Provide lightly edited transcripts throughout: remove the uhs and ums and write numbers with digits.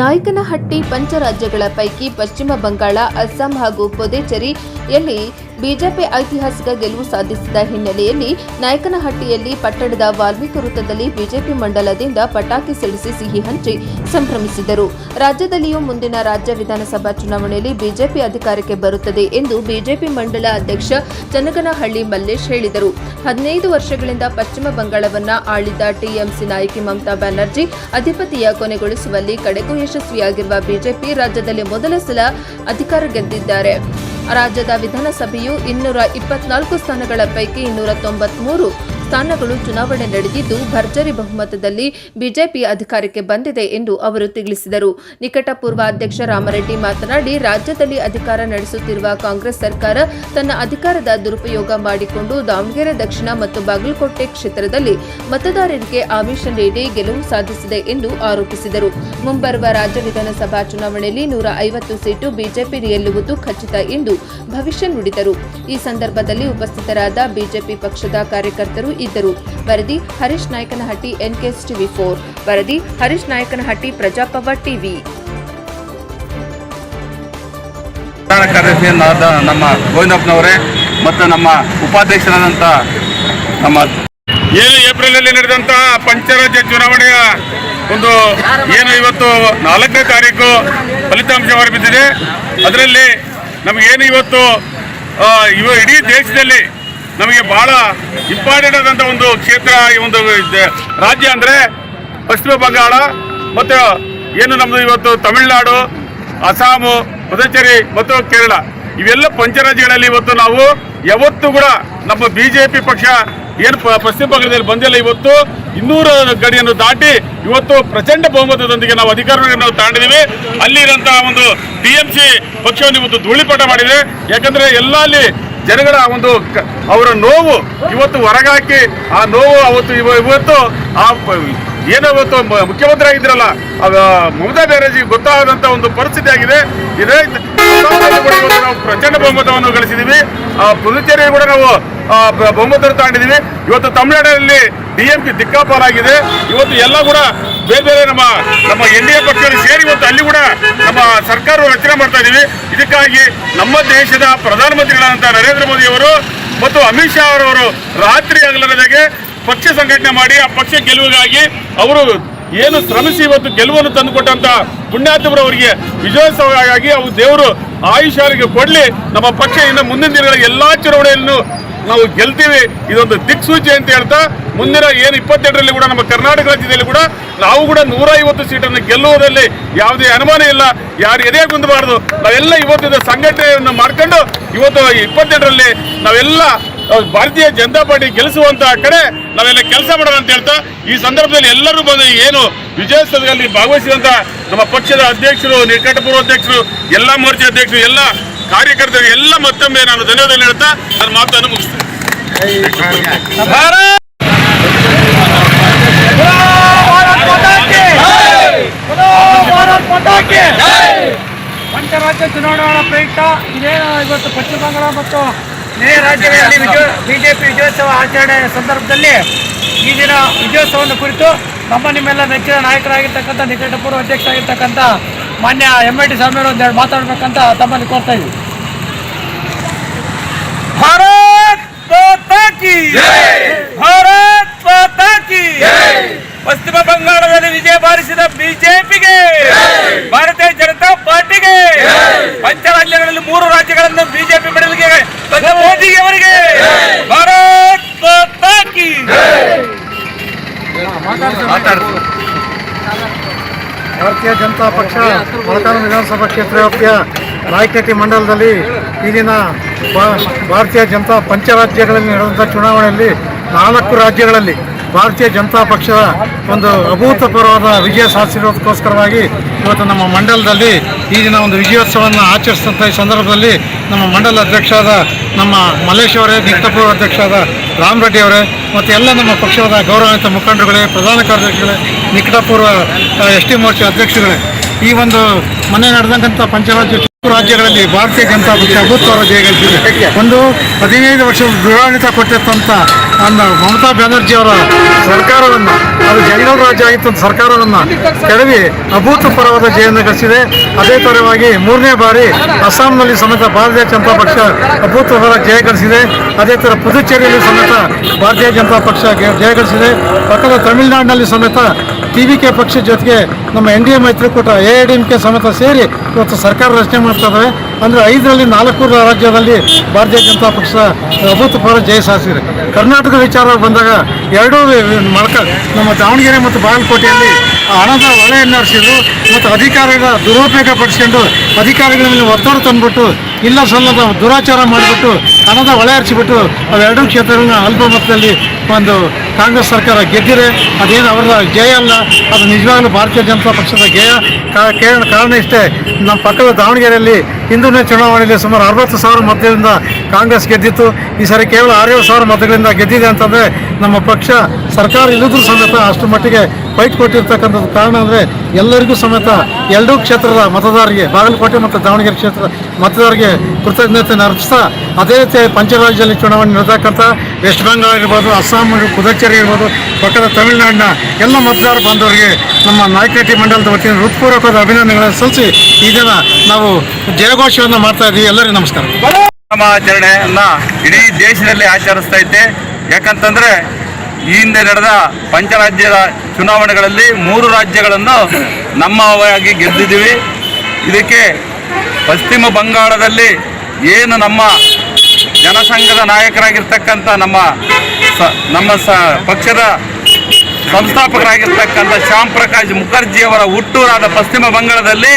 ನಾಯಕನಹಟ್ಟಿ ಪಂಚರಾಜ್ಯಗಳ ಪೈಕಿ ಪಶ್ಚಿಮ ಬಂಗಾಳ, ಅಸ್ಸಾಂ ಹಾಗೂ ಪುದುಚೇರಿಯಲ್ಲಿ ಬಿಜೆಪಿ ಐತಿಹಾಸಿಕ ಗೆಲುವು ಸಾಧಿಸಿದ ಹಿನ್ನೆಲೆಯಲ್ಲಿ ನಾಯಕನಹಟ್ಟಿಯಲ್ಲಿ ಪಟ್ಟಣದ ವಾಲ್ಮೀಕಿ ವೃತ್ತದಲ್ಲಿ ಬಿಜೆಪಿ ಮಂಡಲದಿಂದ ಪಟಾಕಿ ಸಿಡಿಸಿ ಸಿಹಿ ಹಂಚಿ ಸಂಭ್ರಮಿಸಿದರು. ರಾಜ್ಯದಲ್ಲಿಯೂ ಮುಂದಿನ ರಾಜ್ಯ ವಿಧಾನಸಭಾ ಚುನಾವಣೆಯಲ್ಲಿ ಬಿಜೆಪಿ ಅಧಿಕಾರಕ್ಕೆ ಬರುತ್ತದೆ ಎಂದು ಬಿಜೆಪಿ ಮಂಡಲ ಅಧ್ಯಕ್ಷ ಚನ್ನಗನಹಳ್ಳಿ ಮಲ್ಲೇಶ್ ಹೇಳಿದರು. 15 ವರ್ಷಗಳಿಂದ ಪಶ್ಚಿಮ ಬಂಗಾಳವನ್ನ ಆಳಿದ ಟಿಎಂಸಿ ನಾಯಕಿ ಮಮತಾ ಬ್ಯಾನರ್ಜಿ ಅಧಿಪತಿಯ ಕೊನೆಗೊಳಿಸುವಲ್ಲಿ ಕಡೆಗೂ ಯಶಸ್ವಿಯಾಗಿರುವ ಬಿಜೆಪಿ ರಾಜ್ಯದಲ್ಲಿ ಮೊದಲ ಸಲ ಅಧಿಕಾರ ಗೆದ್ದಿದ್ದಾರೆ. ರಾಜ್ಯದ ವಿಧಾನಸಭೆಯು 224 ಸ್ಥಾನಗಳ ಪೈಕಿ 293 ಸ್ಥಾನಗಳು ಚುನಾವಣೆ ನಡೆದಿದ್ದು ಭರ್ಜರಿ ಬಹುಮತದಲ್ಲಿ ಬಿಜೆಪಿ ಅಧಿಕಾರಕ್ಕೆ ಬಂದಿದೆ ಎಂದು ಅವರು ತಿಳಿಸಿದರು. ನಿಕಟಪೂರ್ವ ಅಧ್ಯಕ್ಷ ರಾಮರೆಡ್ಡಿ ಮಾತನಾಡಿ, ರಾಜ್ಯದಲ್ಲಿ ಅಧಿಕಾರ ನಡೆಸುತ್ತಿರುವ ಕಾಂಗ್ರೆಸ್ ಸರ್ಕಾರ ತನ್ನ ಅಧಿಕಾರದ ದುರುಪಯೋಗ ಮಾಡಿಕೊಂಡು ದಾವಣಗೆರೆ ದಕ್ಷಿಣ ಮತ್ತು ಬಾಗಲಕೋಟೆ ಕ್ಷೇತ್ರದಲ್ಲಿ ಮತದಾರರಿಗೆ ಆಮಿಷ ನೀಡಿ ಗೆಲುವು ಸಾಧಿಸಿದೆ ಎಂದು ಆರೋಪಿಸಿದರು. ಮುಂಬರುವ ರಾಜ್ಯ ವಿಧಾನಸಭಾ ಚುನಾವಣೆಯಲ್ಲಿ 150 ಸೀಟು ಬಿಜೆಪಿ ಗೆಲ್ಲುವುದು ಖಚಿತ ಎಂದು ಭವಿಷ್ಯ ನುಡಿದರು. ಈ ಸಂದರ್ಭದಲ್ಲಿ ಉಪಸ್ಥಿತರಾದ ಬಿಜೆಪಿ ಪಕ್ಷದ ಕಾರ್ಯಕರ್ತರು ಇದ್ದರು. ವರದಿ ಹರೀಶ್ ನಾಯಕನಹಟ್ಟಿ, ಎನ್ಕೆಎಸ್ ಟಿವಿ 4. ವರದಿ ಹರೀಶ್ ನಾಯಕನಹಟ್ಟಿ, ಪ್ರಜಾಪವ ಟಿವಿ. ಕಾರ್ಯದರ್ಶಿಯಾದ ನಮ್ಮ ಗೋವಿಂದಪ್ಪನವರೇ ಮತ್ತು ನಮ್ಮ ಉಪಾಧ್ಯಕ್ಷರಾದಂಥ ನಮ್ಮ ಏಪ್ರಿಲಲ್ಲಿ ನಡೆದಂತಹ ಪಂಚರಾಜ್ಯ ಚುನಾವಣೆಯ ಇವತ್ತು 4ನೇ ತಾರೀಕು ಫಲಿತಾಂಶ ಹೊರಬಿದ್ದಿದೆ. ಅದರಲ್ಲಿ ನಮಗೇನು ಇವತ್ತು ಇಡೀ ದೇಶದಲ್ಲಿ ನಮಗೆ ಬಹಳ ಇಂಪಾರ್ಟೆಂಟ್ ಆದಂಥ ಒಂದು ಕ್ಷೇತ್ರ, ಈ ಒಂದು ರಾಜ್ಯ ಅಂದರೆ ಪಶ್ಚಿಮ ಬಂಗಾಳ ಮತ್ತು ಏನು ನಮ್ಮದು ಇವತ್ತು ತಮಿಳುನಾಡು, ಅಸ್ಸಾಮು, ಪುದುಚೇರಿ ಮತ್ತು ಕೇರಳ, ಇವೆಲ್ಲ ಪಂಚರಾಜ್ಯಗಳಲ್ಲಿ ಇವತ್ತು ನಾವು ಯಾವತ್ತೂ ಕೂಡ ನಮ್ಮ ಬಿಜೆಪಿ ಪಕ್ಷ ಏನು ಪಶ್ಚಿಮ ಬಂಗಾಳದಲ್ಲಿ ಬಂದಿಲ್ಲ. ಇವತ್ತು 200 ಗಡಿಯನ್ನು ದಾಟಿ ಇವತ್ತು ಪ್ರಚಂಡ ಬಹುಮತದೊಂದಿಗೆ ನಾವು ಅಧಿಕಾರವನ್ನು ತಾಂಡಿದ್ದೀವಿ. ಅಲ್ಲಿರುವಂತಹ ಒಂದು ಟಿಎಂಸಿ ಪಕ್ಷವನ್ನು ಇವತ್ತು ಧೂಳಿಪಟ ಮಾಡಿದೆ. ಯಾಕಂದ್ರೆ ಎಲ್ಲ ಅಲ್ಲಿ ಜನಗಳ ಅವರ ನೋವು ಇವತ್ತು ಹೊರಗಾಕಿ ಆ ನೋವು ಇವತ್ತು ಏನೋ ಇವತ್ತು ಮುಖ್ಯಮಂತ್ರಿ ಆಗಿದ್ರಲ್ಲ ಮಮತಾ ಬ್ಯಾನರ್ಜಿ ಗೊತ್ತಾಗದಂತ ಒಂದು ಪರಿಸ್ಥಿತಿ ಆಗಿದೆ. ನಾವು ಪ್ರಚಂಡ ಬಹುಮತವನ್ನು ಗಳಿಸಿದೀವಿ. ಪುದುಚೇರಿ ಕೂಡ ನಾವು ಬಹುಮತ ತಾಂಡಿದೀವಿ. ಇವತ್ತು ತಮಿಳುನಾಡಿನಲ್ಲಿ ಡಿಎಂಕೆ ದಿಕ್ಕಾಪಾಲಾಗಿದೆ. ಇವತ್ತು ಎಲ್ಲ ಕೂಡ ಬೇರೆ ಬೇರೆ ನಮ್ಮ ಎನ್ಡಿಎ ಪಕ್ಷಗಳು ಸೇರಿ ಇವತ್ತು ಅಲ್ಲಿ ಕೂಡ ನಮ್ಮ ಸರ್ಕಾರ ರಚನೆ ಮಾಡ್ತಾ ಇದೀವಿ. ಇದಕ್ಕಾಗಿ ನಮ್ಮ ದೇಶದ ಪ್ರಧಾನಮಂತ್ರಿಗಳಾದಂಥ ನರೇಂದ್ರ ಮೋದಿ ಅವರು ಮತ್ತು ಅಮಿತ್ ಶಾ ಅವರವರು ರಾತ್ರಿ ಹಗಲರದಾಗೆ ಪಕ್ಷ ಸಂಘಟನೆ ಮಾಡಿ ಆ ಪಕ್ಷ ಗೆಲುವಿಗಾಗಿ ಅವರು ಏನು ಶ್ರಮಿಸಿ ಇವತ್ತು ಗೆಲುವನ್ನು ತಂದುಕೊಟ್ಟಂತ ಪುಣ್ಯಾತ್ಮರವರಿಗೆ ವಿಜಯೋತ್ಸವವಾಗಿ ಅವು ದೇವರು ಆಯುಷ್ಯರಿಗೆ ಕೊಡಲಿ. ನಮ್ಮ ಪಕ್ಷ ಇನ್ನು ಮುಂದಿನ ದಿನಗಳ ಎಲ್ಲಾ ಚುನಾವಣೆಯನ್ನು ನಾವು ಗೆಲ್ತೀವಿ. ಇದೊಂದು ದಿಕ್ಸೂಚಿ ಅಂತ ಹೇಳ್ತಾ ಮುಂದಿನ ಏನು 22ರಲ್ಲಿ ಕೂಡ ನಮ್ಮ ಕರ್ನಾಟಕ ರಾಜ್ಯದಲ್ಲಿ ಕೂಡ ನಾವು ಕೂಡ 150 ಸೀಟನ್ನು ಗೆಲ್ಲುವುದರಲ್ಲಿ ಯಾವುದೇ ಅನುಮಾನ ಇಲ್ಲ. ಯಾರು ಎದೆ ಗುಂದಬಾರದು. ನಾವೆಲ್ಲ ಇವತ್ತಿನ ಸಂಘಟನೆಯನ್ನು ಮಾಡ್ಕೊಂಡು ಇವತ್ತು 22ರಲ್ಲಿ ನಾವೆಲ್ಲ ಭಾರತೀಯ ಜನತಾ ಪಾರ್ಟಿ ಗೆಲ್ಲಿಸುವಂತ ಕಡೆ ನಾವೆಲ್ಲ ಕೆಲಸ ಮಾಡೋಣ ಅಂತ ಹೇಳ್ತಾ ಈ ಸಂದರ್ಭದಲ್ಲಿ ಎಲ್ಲರೂ ಬಂದು ಏನು ವಿಜಯೋತ್ಸವದಲ್ಲಿ ಭಾಗವಹಿಸಿದಂತ ನಮ್ಮ ಪಕ್ಷದ ಅಧ್ಯಕ್ಷರು, ನಿಕಟಪೂರ್ವ ಅಧ್ಯಕ್ಷರು, ಎಲ್ಲ ಮೋರ್ಚಾ ಅಧ್ಯಕ್ಷರು, ಎಲ್ಲ ಕಾರ್ಯಕರ್ತರು ಎಲ್ಲ ಮತ್ತೊಮ್ಮೆ ನಾನು ಧನ್ಯವಾದ ಹೇಳ್ತಾ ನನ್ನ ಮಾತನ್ನು ಮುಗಿಸ್ತೇನೆ. ಪಂಚರಾಜ್ಯ ಚುನಾವಣಾ ಪ್ರಯುಕ್ತ ಇದೇನು ಇವತ್ತು ಪಶ್ಚಿಮ ಬಂಗಾಳ ಮತ್ತು ನೆರೆ ರಾಜ್ಯಗಳಲ್ಲಿ ಬಿಜೆಪಿ ವಿಜಯೋತ್ಸವ ಆಚರಣೆ ಸಂದರ್ಭದಲ್ಲಿ ಈ ದಿನ ವಿಜಯೋತ್ಸವವನ್ನು ಕುರಿತು ನಿಮ್ಮೆಲ್ಲ ನೆಚ್ಚಿನ ನಾಯಕರಾಗಿರ್ತಕ್ಕಂಥ ನಿಕಟಪೂರ್ವ ಅಧ್ಯಕ್ಷರಾಗಿರ್ತಕ್ಕಂಥ ಮಾನ್ಯ MIT ಸ್ವಾಮಿಯವರು ಒಂದೆರಡು ಮಾತಾಡಬೇಕಂತ ತಮ್ಮಲ್ಲಿ ಕೋರ್ತಾ ಇದ್ದೀವಿ. ಭಾರತ್ ಮಾತಾ ಕಿ ಜೈ, ಭಾರತ್ ಮಾತಾ ಕಿ ಜೈ. ಪಶ್ಚಿಮ ಬಂಗಾಳದಲ್ಲಿ ವಿಜಯ ಬಾರಿಸಿದ ಬಿಜೆಪಿಗೆ, ಭಾರತೀಯ ಜನತಾ ಪಾರ್ಟಿಗೆ, ಪಂಚರಾಜ್ಯಗಳಲ್ಲಿ 3 ರಾಜ್ಯಗಳನ್ನು ಬಿಜೆಪಿ ಮೆಡಲ್ಗೆ ಮೋದಿ ಅವರಿಗೆ ಭಾರತ್ ಮಾತಾ ಕಿ ಭಾರತೀಯ ಜನತಾ ಪಕ್ಷ ಮೊಳಕಾಲ್ಮೂರು ವಿಧಾನಸಭಾ ಕ್ಷೇತ್ರ ವ್ಯಾಪ್ತಿಯ ನಾಯಕನಹಟ್ಟಿ ಮಂಡಲದಲ್ಲಿ ಈ ದಿನ ಭಾರತೀಯ ಜನತಾ ಪಂಚರಾಜ್ಯಗಳಲ್ಲಿ ನಡೆದಂಥ ಚುನಾವಣೆಯಲ್ಲಿ 4 ರಾಜ್ಯಗಳಲ್ಲಿ ಭಾರತೀಯ ಜನತಾ ಪಕ್ಷದ ಒಂದು ಅಭೂತಪೂರ್ವವಾದ ವಿಜಯ ಸಾಧಿಸಿರೋದಕ್ಕೋಸ್ಕರವಾಗಿ ಇವತ್ತು ನಮ್ಮ ಮಂಡಲದಲ್ಲಿ ಈ ದಿನ ಒಂದು ವಿಜಯೋತ್ಸವವನ್ನು ಆಚರಿಸಿದಂಥ ಈ ಸಂದರ್ಭದಲ್ಲಿ ನಮ್ಮ ಮಂಡಲ ಅಧ್ಯಕ್ಷರಾದ ನಮ್ಮ ಮಲ್ಲೇಶ್ ಅವರೇ, ನಿಕಟಪೂರ್ವ ಅಧ್ಯಕ್ಷರಾದ ರಾಮರೆಡ್ಡಿ ಅವರೇ ಮತ್ತು ಎಲ್ಲ ನಮ್ಮ ಪಕ್ಷದ ಗೌರವಾನ್ವಿತ ಮುಖಂಡರುಗಳೇ, ಪ್ರಧಾನ ಕಾರ್ಯದರ್ಶಿಗಳೇ, ನಿಕಟಪೂರ್ವ ST ಮೋರ್ಚಾ ಅಧ್ಯಕ್ಷರುಗಳೇ, ಈ ಒಂದು ಮೊನ್ನೆ ನಡೆದಂಥ ಪಂಚರಾಜ್ಯ ರಾಜ್ಯಗಳಲ್ಲಿ ಭಾರತೀಯ ಜನತಾ ಪಕ್ಷ ಅಭೂತಪೂರ್ವ ಜಯಗಳಿಸಿದೆ. ಒಂದು 15 ವರ್ಷದ ದುರಾಡಳಿತ ಕೊಟ್ಟಿರ್ತಂಥ ಮಮತಾ ಬ್ಯಾನರ್ಜಿ ಅವರ ಸರ್ಕಾರವನ್ನು, ಅದು ಜಂಗಲ್ ರಾಜ್ಯ ಆಗಿದ್ದಂಥ ಸರ್ಕಾರವನ್ನು ಕೆಡವಿ ಅಭೂತಪೂರ್ವವಾದ ಜಯವನ್ನು ಗಳಿಸಿದೆ. ಅದೇ ಥರವಾಗಿ 3ನೇ ಬಾರಿ ಅಸ್ಸಾಂನಲ್ಲಿ ಸಮೇತ ಭಾರತೀಯ ಜನತಾ ಪಕ್ಷ ಅಭೂತಪೂರ್ವ ಜಯ ಗಳಿಸಿದೆ. ಅದೇ ಥರ ಪುದುಚೇರಿಯಲ್ಲಿ ಸಮೇತ ಭಾರತೀಯ ಜನತಾ ಪಕ್ಷ ಜಯ ಗಳಿಸಿದೆ. ಪಕ್ಕದ ತಮಿಳುನಾಡಿನಲ್ಲಿ ಸಮೇತ TVK ಪಕ್ಷ ಜೊತೆಗೆ ನಮ್ಮ NDA ಮೈತ್ರಿಕೂಟ AIADMK ಸಮೇತ ಸೇರಿ ಇವತ್ತು ಸರ್ಕಾರ ರಚನೆ ಮಾಡ್ತಾ ಇದ್ದಾವೆ. ಅಂದರೆ 5ರಲ್ಲಿ 4 ರಾಜ್ಯದಲ್ಲಿ ಭಾರತೀಯ ಜನತಾ ಪಕ್ಷ ಅಭೂತಪೂರ್ವ ಜಯ ಸಾಧಿಸಿದೆ. ಕರ್ನಾಟಕದ ವಿಚಾರ ಬಂದಾಗ ಎರಡೂ ನಮ್ಮ ದಾವಣಗೆರೆ ಮತ್ತು ಬಾಗಲಕೋಟೆಯಲ್ಲಿ ಹಣದ ಹೊಳೆಯನ್ನು ಹರಿಸಿದ್ರು ಮತ್ತು ಅಧಿಕಾರಿಗಳ ದುರುಪಯೋಗ ಪಡಿಸ್ಕೊಂಡು ಅಧಿಕಾರಿಗಳ ಮೇಲೆ ಒತ್ತಡ ತಂದುಬಿಟ್ಟು ಇಲ್ಲ ಸಲ್ಲದ ದುರಾಚಾರ ಮಾಡಿಬಿಟ್ಟು ಹಣದ ಹೊಳೆ ಹರಿಸಿಬಿಟ್ಟು ಅವೆರಡೂ ಕ್ಷೇತ್ರಗಳನ್ನ ಅಲ್ಪ ಮೊತ್ತದಲ್ಲಿ ಒಂದು ಕಾಂಗ್ರೆಸ್ ಸರ್ಕಾರ ಗೆದ್ದಿದೆ. ಅದೇನು ಅವರ ಜಯ ಅಲ್ಲ, ಅದು ನಿಜವಾಗಲೂ ಭಾರತೀಯ ಜನತಾ ಪಕ್ಷದ ಜಯ. ಕಾರಣ ಇಷ್ಟೇ, ನಮ್ಮ ಪಕ್ಕದ ದಾವಣಗೆರೆಯಲ್ಲಿ ಹಿಂದಿನ ಚುನಾವಣೆಯಲ್ಲಿ ಸುಮಾರು 60,000 ಮತಗಳಿಂದ ಕಾಂಗ್ರೆಸ್ ಗೆದ್ದಿತ್ತು. ಈ ಸಾರಿ ಕೇವಲ 6,000 ಮತಗಳಿಂದ ಗೆದ್ದಿದೆ ಅಂತಂದರೆ ನಮ್ಮ ಪಕ್ಷ ಸರ್ಕಾರ ಇಲ್ಲದ್ರೂ ಸಮೇತ ಅಷ್ಟು ಮಟ್ಟಿಗೆ ಫೈಟ್ ಕೊಟ್ಟಿರ್ತಕ್ಕಂಥದ್ದು. ಕಾರಣ ಅಂದರೆ ಎಲ್ಲರಿಗೂ ಸಮೇತ ಎರಡೂ ಕ್ಷೇತ್ರದ ಮತದಾರರಿಗೆ, ಬಾಗಲಕೋಟೆ ಮತ್ತು ದಾವಣಗೆರೆ ಕ್ಷೇತ್ರದ ಮತದಾರರಿಗೆ ಕೃತಜ್ಞತೆ ಅರ್ಪಿಸ್ತಾ, ಅದೇ ರೀತಿ ಪಂಚರಾಜ್ಯದಲ್ಲಿ ಚುನಾವಣೆ ನಡೆದಕ್ಕಂಥ ವೆಸ್ಟ್ ಬೆಂಗಾಲ್ ಇರ್ಬೋದು, ಅಸ್ಸಾಂ, ಪುದುಚೇರಿ ಇರ್ಬೋದು, ಪಕ್ಕದ ತಮಿಳುನಾಡಿನ ಎಲ್ಲ ಮತದಾರ ಬಾಂಧವರಿಗೆ ನಮ್ಮ ನಾಯಕನಹಟ್ಟಿ ಮಂಡಲದ ವತಿಯಿಂದ ಹೃತ್ಪೂರ್ವಕವಾದ ಅಭಿನಂದನೆಗಳನ್ನು ಸಲ್ಲಿಸಿ ಈ ದಿನ ನಾವು ಜಯಘೋಷವನ್ನು ಮಾಡ್ತಾ ಇದ್ದೀವಿ. ಎಲ್ಲರಿಗೂ ನಮಸ್ಕಾರ. ಆಚರಣೆಯನ್ನ ಇಡೀ ದೇಶದಲ್ಲಿ ಆಚರಿಸ್ತಾ ಇದ್ದೆ. ಯಾಕಂತಂದ್ರೆ ಈ ಹಿಂದೆ ನಡೆದ ಪಂಚರಾಜ್ಯದ ಚುನಾವಣೆಗಳಲ್ಲಿ 3 ರಾಜ್ಯಗಳನ್ನು ನಮ್ಮವಾಗಿ ಗೆದ್ದಿದ್ದೀವಿ. ಇದಕ್ಕೆ ಪಶ್ಚಿಮ ಬಂಗಾಳದಲ್ಲಿ ಏನು ನಮ್ಮ ಜನಸಂಘದ ನಾಯಕರಾಗಿರ್ತಕ್ಕಂಥ ನಮ್ಮ ಪಕ್ಷದ ಸಂಸ್ಥಾಪಕರಾಗಿರ್ತಕ್ಕಂಥ ಶ್ಯಾಮ್ ಪ್ರಕಾಶ್ ಮುಖರ್ಜಿಯವರ ಹುಟ್ಟೂರಾದ ಪಶ್ಚಿಮ ಬಂಗಾಳದಲ್ಲಿ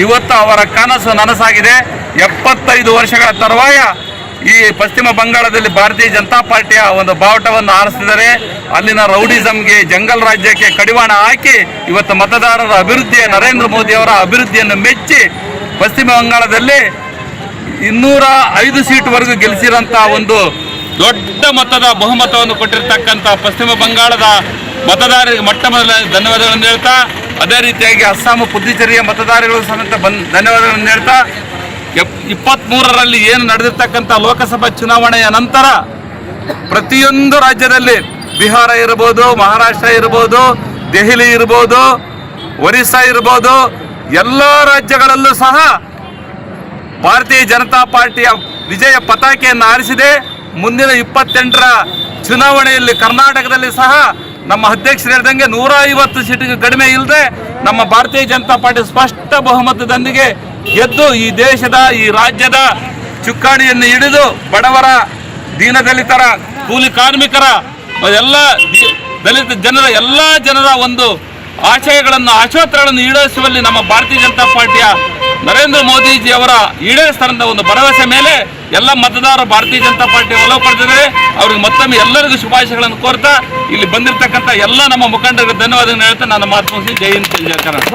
ಇವತ್ತು ಅವರ ಕನಸು ನನಸಾಗಿದೆ. 75 ವರ್ಷಗಳ ತರುವಾಯ ಈ ಪಶ್ಚಿಮ ಬಂಗಾಳದಲ್ಲಿ ಭಾರತೀಯ ಜನತಾ ಪಾರ್ಟಿಯ ಒಂದು ಬಾವುಟವನ್ನು ಹಾರಿಸಿದರೆ ಅಲ್ಲಿನ ರೌಡಿಸಂಗೆ, ಜಂಗಲ್ ರಾಜ್ಯಕ್ಕೆ ಕಡಿವಾಣ ಹಾಕಿ ಇವತ್ತು ಮತದಾರರ ಅಭಿವೃದ್ಧಿಯ, ನರೇಂದ್ರ ಮೋದಿ ಅವರ ಅಭಿವೃದ್ಧಿಯನ್ನು ಮೆಚ್ಚಿ ಪಶ್ಚಿಮ ಬಂಗಾಳದಲ್ಲಿ 205 ಸೀಟ್ವರೆಗೂ ಗೆಲ್ಲಿಸಿರೋಂಥ ಒಂದು ದೊಡ್ಡ ಮೊತ್ತದ ಬಹುಮತವನ್ನು ಕೊಟ್ಟಿರ್ತಕ್ಕಂಥ ಪಶ್ಚಿಮ ಬಂಗಾಳದ ಮತದಾರರಿಗೆ ಮೊಟ್ಟ ಮೊದಲ ಧನ್ಯವಾದಗಳನ್ನು ಹೇಳ್ತಾ, ಅದೇ ರೀತಿಯಾಗಿ ಅಸ್ಸಾಂ, ಪುದುಚೇರಿಯ ಮತದಾರಗಳು ಸಮೇತ ಧನ್ಯವಾದಗಳನ್ನು ಹೇಳ್ತಾ, 23ರಲ್ಲಿ ಏನು ನಡೆದಿರ್ತಕ್ಕಂಥ ಲೋಕಸಭಾ ಚುನಾವಣೆಯ ನಂತರ ಪ್ರತಿಯೊಂದು ರಾಜ್ಯದಲ್ಲಿ, ಬಿಹಾರ ಇರ್ಬೋದು, ಮಹಾರಾಷ್ಟ್ರ ಇರ್ಬೋದು, ದೆಹಲಿ ಇರ್ಬೋದು, ಒರಿಸ್ಸಾ ಇರ್ಬೋದು, ಎಲ್ಲ ರಾಜ್ಯಗಳಲ್ಲೂ ಸಹ ಭಾರತೀಯ ಜನತಾ ಪಾರ್ಟಿಯ ವಿಜಯ ಪತಾಕೆಯನ್ನು ಹಾರಿಸಿದೆ. ಮುಂದಿನ 28ರ ಚುನಾವಣೆಯಲ್ಲಿ ಕರ್ನಾಟಕದಲ್ಲಿ ಸಹ ನಮ್ಮ ಅಧ್ಯಕ್ಷರು ಹೇಳಿದಂಗೆ 150 ಸೀಟಿಗೆ ಕಡಿಮೆ ಇಲ್ಲದೆ ನಮ್ಮ ಭಾರತೀಯ ಜನತಾ ಪಾರ್ಟಿ ಸ್ಪಷ್ಟ ಬಹುಮತದೊಂದಿಗೆ ಗೆದ್ದು ಈ ದೇಶದ, ಈ ರಾಜ್ಯದ ಚುಕ್ಕಾಣಿಯನ್ನು ಹಿಡಿದು ಬಡವರ, ದೀನದಲಿತರ, ಕೂಲಿ ಕಾರ್ಮಿಕರ, ಎಲ್ಲ ದಲಿತ ಜನರ, ಎಲ್ಲ ಜನರ ಒಂದು ಆಶಯಗಳನ್ನು, ಆಶೋತ್ತರಗಳನ್ನು ಈಡೇರಿಸುವಲ್ಲಿ ನಮ್ಮ ಭಾರತೀಯ ಜನತಾ ಪಾರ್ಟಿಯ ನರೇಂದ್ರ ಮೋದಿಜಿ ಅವರ ಈಡೇರಿಸ್ತಾರಂತ ಒಂದು ಭರವಸೆ ಮೇಲೆ ಎಲ್ಲ ಮತದಾರರು ಭಾರತೀಯ ಜನತಾ ಪಾರ್ಟಿ ಒಲವು ಪಡೆದಿದ್ದಾರೆ. ಅವ್ರಿಗೆ ಮತ್ತೊಮ್ಮೆ ಎಲ್ಲರಿಗೂ ಶುಭಾಶಯಗಳನ್ನು ಕೋರ್ತಾ ಇಲ್ಲಿ ಬಂದಿರತಕ್ಕಂಥ ಎಲ್ಲ ನಮ್ಮ ಮುಖಂಡರಿಗೆ ಧನ್ಯವಾದಗಳನ್ನು ಹೇಳ್ತಾ ನಾನು ಮಾತು ಮುಗಿಸಿ. ಜೈ ಹಿಂದ್, ಜೈ ಕರ್ನಾಟಕ.